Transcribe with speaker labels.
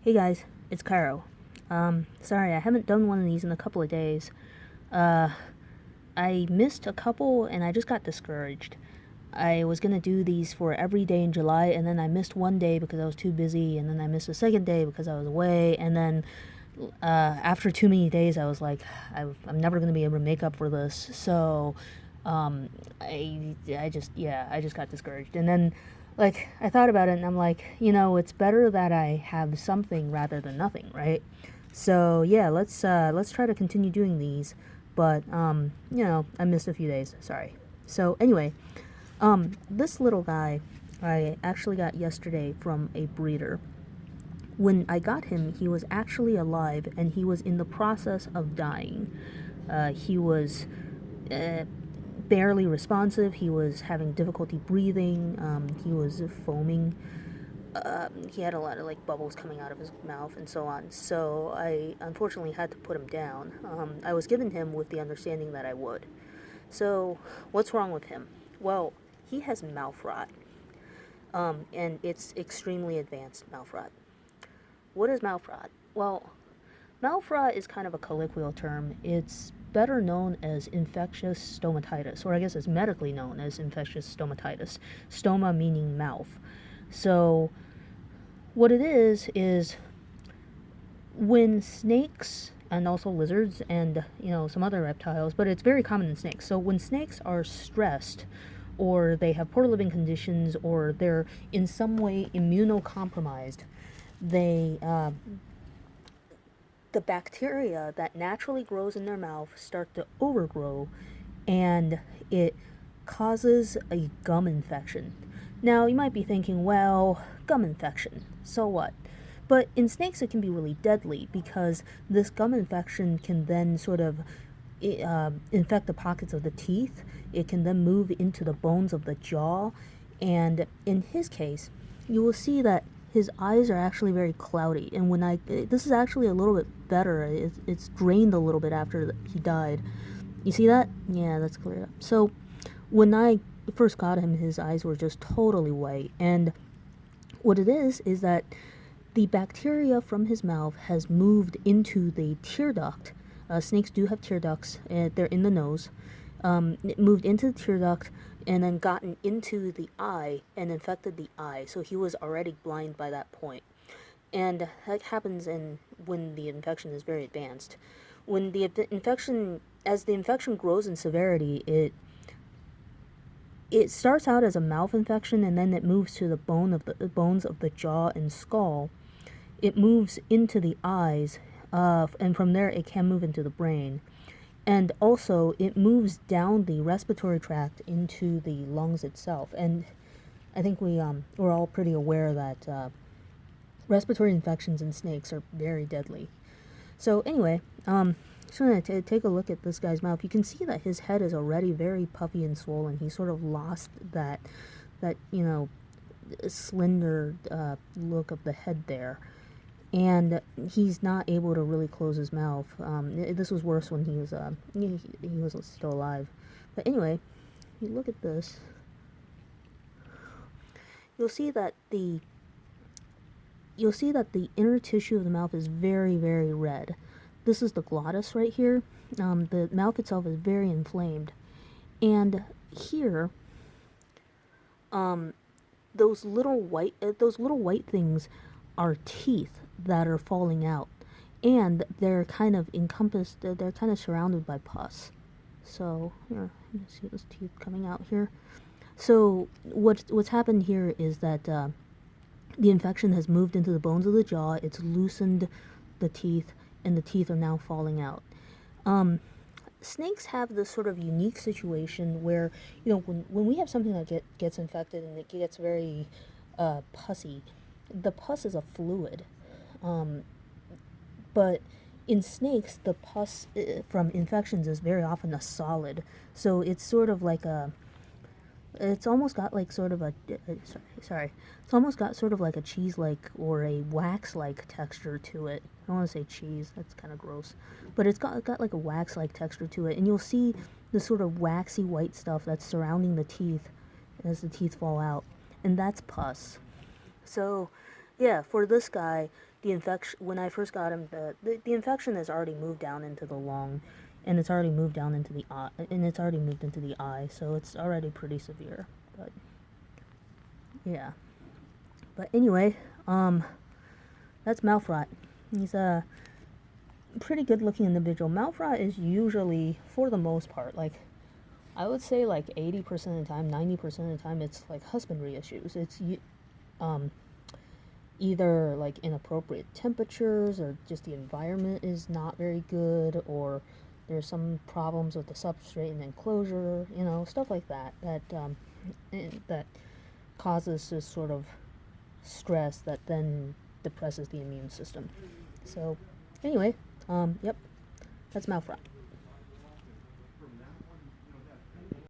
Speaker 1: Hey guys, it's Cairo. Sorry, I haven't done one of these in a couple of days. Uh, I missed a couple and I just got discouraged. I was gonna do these for every day in July, and then I missed one day because I was too busy, and then I missed the second day because I was away, and then after too many days, I was like, I'm never gonna be able to make up for this. So, I just got discouraged, and then like I thought about it, and I'm like, it's better that I have something rather than nothing, right? So yeah, let's try to continue doing these, but I missed a few days. Sorry. So anyway, this little guy I actually got yesterday from a breeder. When I got him, he was actually alive and he was in the process of dying. He was uh, barely responsive. He was having difficulty breathing. He was foaming. He had a lot of like bubbles coming out of his mouth and so on. So I unfortunately had to put him down. I was given him with the understanding that I would. So what's wrong with him? Well, he has mouth rot, and it's extremely advanced mouth rot. What is mouth rot? Well, mouth rot is kind of a colloquial term. It's better known as infectious stomatitis, or I guess it's medically known as infectious stomatitis. Stoma meaning mouth. So, what it is when snakes and also lizards and some other reptiles, but it's very common in snakes. So when snakes are stressed, or they have poor living conditions, or they're in some way immunocompromised, they the bacteria that naturally grows in their mouth start to overgrow, and it causes a gum infection. Now you might be thinking, well, gum infection, so what? But in snakes it can be really deadly because this gum infection can then sort of infect the pockets of the teeth. It can then move into the bones of the jaw, and in his case you will see that his eyes are actually very cloudy, and this is actually a little bit better. It's drained a little bit after he died. You see that? Yeah, that's cleared up. So when I first got him, his eyes were just totally white, and what it is that the bacteria from his mouth has moved into the tear duct. Snakes do have tear ducts. They're in the nose. It moved into the tear duct and then gotten into the eye and infected the eye. So he was already blind by that point. And that happens when the infection is very advanced. When as the infection grows in severity, it starts out as a mouth infection, and then it moves to the bones of the jaw and skull. It moves into the eyes, and from there it can move into the brain. And also, it moves down the respiratory tract into the lungs itself. And I think we're all pretty aware that respiratory infections in snakes are very deadly. So anyway, just want to take a look at this guy's mouth. You can see that his head is already very puffy and swollen. He sort of lost that slender look of the head there. And he's not able to really close his mouth. This was worse when he was still alive. But anyway, you look at this, you'll see that the inner tissue of the mouth is very, very red. This is the glottis right here. The mouth itself is very inflamed, and here, those little white things are teeth that are falling out, and they're kind of encompassed. They're kind of surrounded by pus. So here, you see those teeth coming out here. So what's happened here is that the infection has moved into the bones of the jaw. It's loosened the teeth, and the teeth are now falling out. Snakes have this sort of unique situation where when we have something that gets infected and it gets very pussy, the pus is a fluid. But in snakes, the pus from infections is very often a solid. So it's sort of like it's almost got like sort of it's almost got sort of like a cheese-like or a wax-like texture to it. I don't want to say cheese, that's kind of gross. But it's got like a wax-like texture to it. And you'll see the sort of waxy white stuff that's surrounding the teeth as the teeth fall out. And that's pus. So, yeah, for this guy, the infection, when I first got him, the infection has already moved down into the lung, and it's already moved down into the eye, and it's already moved into the eye, so it's already pretty severe. But yeah. But anyway, that's Mouthrot. He's a pretty good looking individual. Mouthrot is usually, for the most part, like, I would say like 80% of the time, 90% of the time, it's like husbandry issues. It's either like inappropriate temperatures, or just the environment is not very good, or there's some problems with the substrate and enclosure, stuff like that, that causes this sort of stress that then depresses the immune system. So anyway, yep, that's Mouthrot.